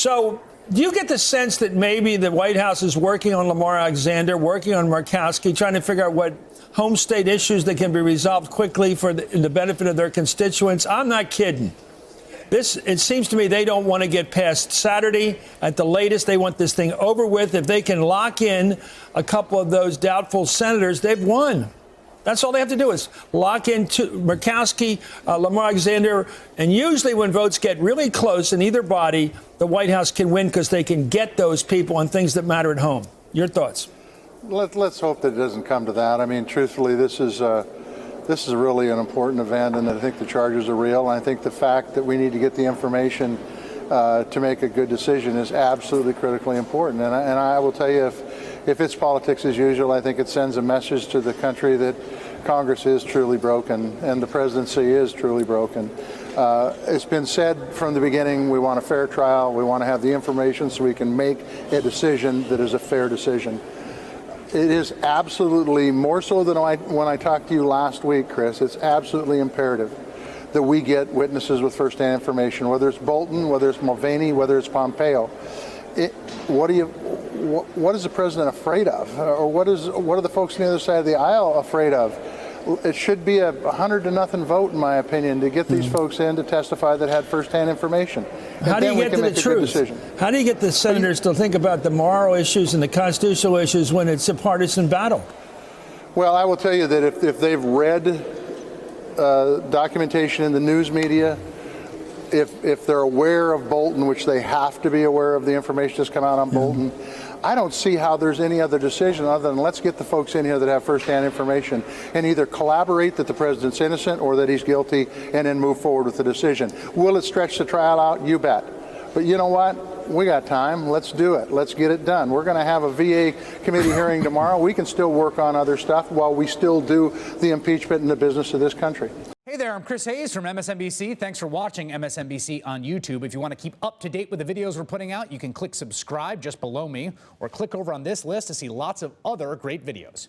So do you get the sense that maybe the White House is working on Lamar Alexander, working on Murkowski, trying to figure out what home state issues that can be resolved quickly for the benefit of their constituents? I'm not kidding. It seems to me they don't want to get past Saturday at the latest. They want this thing over with. If they can lock in a couple of those doubtful senators, they've won. That's all they have to do is lock in Murkowski, Lamar Alexander. And usually when votes get really close in either body, the White House can win because they can get those people on things that matter at home. Your thoughts? Let's hope that it doesn't come to that. I mean, truthfully, this is really an important event, and I think the charges are real. And I think the fact that we need to get the information to make a good decision is absolutely critically important. And I will tell you, if it's politics as usual, I think it sends a message to the country that Congress is truly broken and the presidency is truly broken. It's been said from the beginning, we want a fair trial. We want to have the information so we can make a decision that is a fair decision. It is absolutely, more so than when I talked to you last week, Chris, it's absolutely imperative that we get witnesses with firsthand information, whether it's Bolton, whether it's Mulvaney, whether it's Pompeo. What is the president afraid of? Or what are the folks on the other side of the aisle afraid of? It should be a 100-0 vote, in my opinion, to get these folks in to testify that had firsthand information. How do you get to the truth? How do you get the senators to think about the moral issues and the constitutional issues when it's a partisan battle? Well, I will tell you that if they've read documentation in the news media, if they're aware of Bolton, which they have to be aware of the information that's come out on Bolton, I don't see how there's any other decision other than let's get the folks in here that have firsthand information and either collaborate that the president's innocent or that he's guilty and then move forward with the decision. Will it stretch the trial out? You bet. But you know what? We got time. Let's do it. Let's get it done. We're going to have a VA committee hearing tomorrow. We can still work on other stuff while we still do the impeachment and the business of this country. Hey there, I'm Chris Hayes from MSNBC. Thanks for watching MSNBC on YouTube. If you want to keep up to date with the videos we're putting out, you can click subscribe just below me or click over on this list to see lots of other great videos.